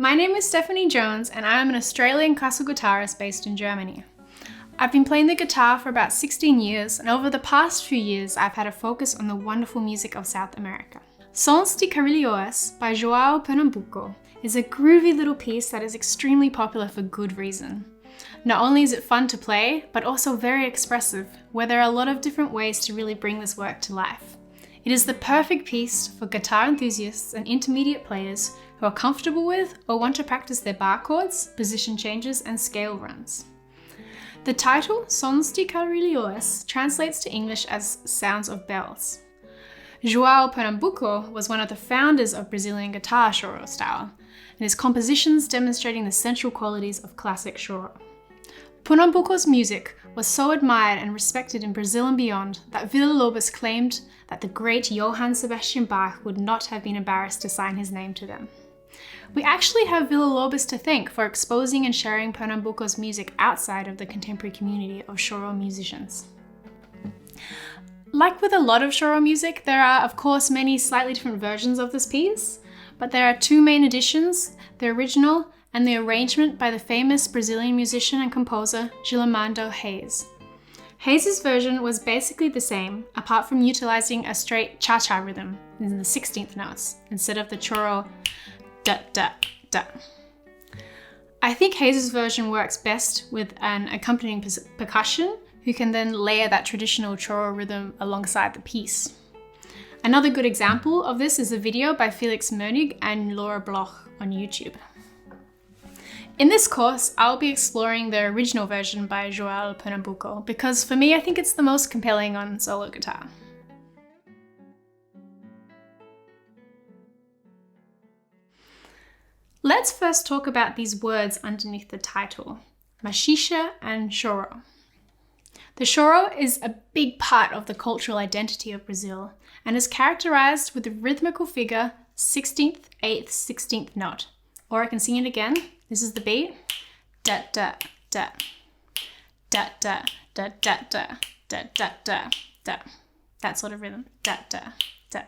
my name is Stephanie Jones and I am an Australian classical guitarist based in Germany. I've been playing the guitar for about 16 years and over the past few years I've had a focus on the wonderful music of South America. Sons de Carrilhões by Joao Pernambuco is a groovy little piece that is extremely popular for good reason. Not only is it fun to play, but also very expressive, where there are a lot of different ways to really bring this work to life. It is the perfect piece for guitar enthusiasts and intermediate players who are comfortable with or want to practice their bar chords, position changes, and scale runs. The title, Sons de Carrilhões, translates to English as Sounds of Bells. Joao Pernambuco was one of the founders of Brazilian guitar choro style, and his compositions demonstrating the central qualities of classic choro. Pernambuco's music was so admired and respected in Brazil and beyond that Villa-Lobos claimed that the great Johann Sebastian Bach would not have been embarrassed to sign his name to them. We actually have Villa-Lobos to thank for exposing and sharing Pernambuco's music outside of the contemporary community of choro musicians. Like with a lot of choro music, there are of course many slightly different versions of this piece, but there are two main editions, the original and the arrangement by the famous Brazilian musician and composer Gilberto Reis. Reis's version was basically the same, apart from utilizing a straight cha-cha rhythm in the 16th notes instead of the choro da-da-da. I think Reis's version works best with an accompanying percussion, who can then layer that traditional choro rhythm alongside the piece. Another good example of this is a video by Felix Moenig and Laura Bloch on YouTube. In this course, I'll be exploring the original version by Joao Pernambuco because for me, I think it's the most compelling on solo guitar. Let's first talk about these words underneath the title, machixe and choro. The choro is a big part of the cultural identity of Brazil and is characterized with the rhythmical figure 16th, 8th, 16th note. Or I can sing it again. This is the beat. Da da da. Da da da da da da da da da. That sort of rhythm. Da da da.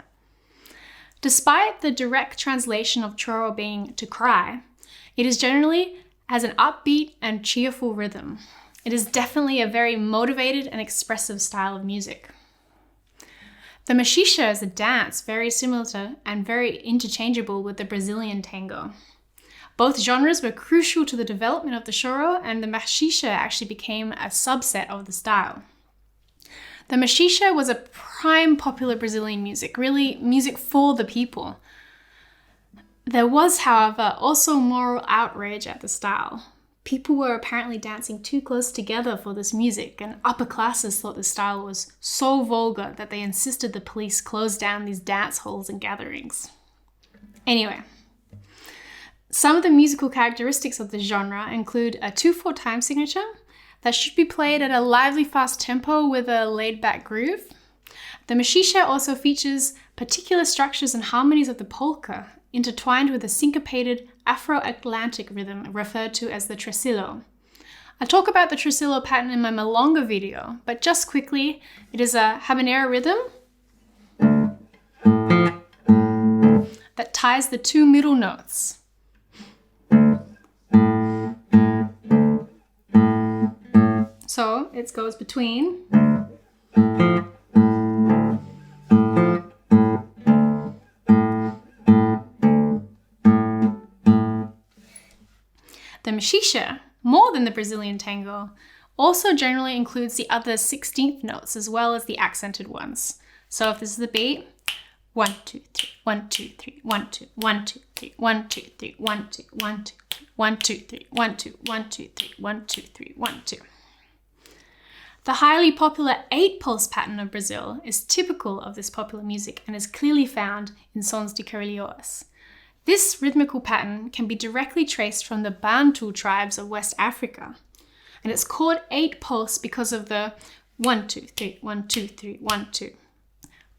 Despite the direct translation of choro being to cry, it is generally has an upbeat and cheerful rhythm. It is definitely a very motivated and expressive style of music. The machixe is a dance very similar to and very interchangeable with the Brazilian tango. Both genres were crucial to the development of the choro, and the machixe actually became a subset of the style. The machixe was a prime popular Brazilian music, really music for the people. There was, however, also moral outrage at the style. People were apparently dancing too close together for this music, and upper classes thought the style was so vulgar that they insisted the police close down these dance halls and gatherings. Anyway, some of the musical characteristics of the genre include a 2/4 time signature that should be played at a lively fast tempo with a laid-back groove. The machixe also features particular structures and harmonies of the polka, intertwined with a syncopated Afro-Atlantic rhythm referred to as the tresillo. I'll talk about the tresillo pattern in my milonga video, but just quickly, it is a habanera rhythm that ties the two middle notes. So it goes between the machixe, more than the Brazilian tango, also generally includes the other 16th notes as well as the accented ones. So if this is the beat, 1, 2, 3, 1, 2, 3, 1, 2, 1, 2, 3, 1, 2, 3, 1, 2, 1, 2, 3, 1, 2, 3, 1, 2, 1, 2, 3, 1, 2, 3, 1, 2. The highly popular 8-pulse pattern of Brazil is typical of this popular music and is clearly found in Sons de Carrilhões. This rhythmical pattern can be directly traced from the Bantu tribes of West Africa, and it's called 8-pulse because of the 1, 2, 3, 1, 2, 3, 1, 2,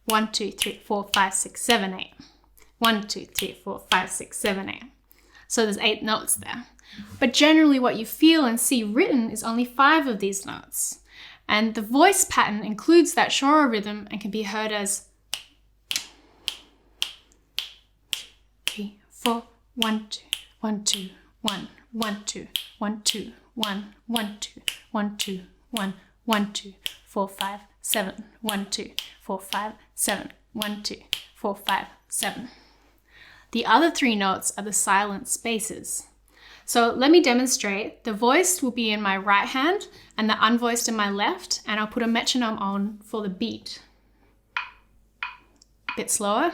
1, 2, 3, 4, 5, 6, 7, 8, 1, 2, 3, 4, 5, 6, 7, 8. So there's 8 notes there. But generally what you feel and see written is only 5 of these notes. And the voice pattern includes that choro rhythm and can be heard as 3, 4, 1, 2, 1, 2, 1, 1, 2, 1, 2, 1, 1, 2, 1, 2, 1, 1, 2, 4, 5, 7, 1, 2, 4, 5, 7, 1, 2, 4, 5, 7. The other 3 notes are the silent spaces. So let me demonstrate. The voiced will be in my right hand and the unvoiced in my left, and I'll put a metronome on for the beat. A bit slower.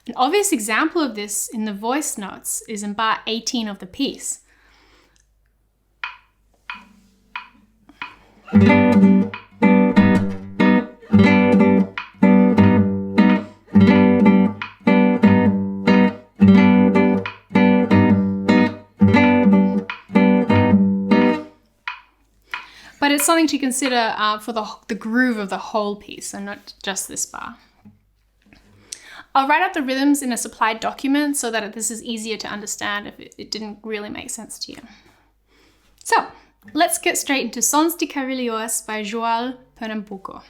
An obvious example of this in the voice notes is in bar 18 of the piece. But it's something to consider for the groove of the whole piece and not just this bar. I'll write up the rhythms in a supplied document so that this is easier to understand if it didn't really make sense to you. So, let's get straight into Sons de Carrilhões by Joao Pernambuco.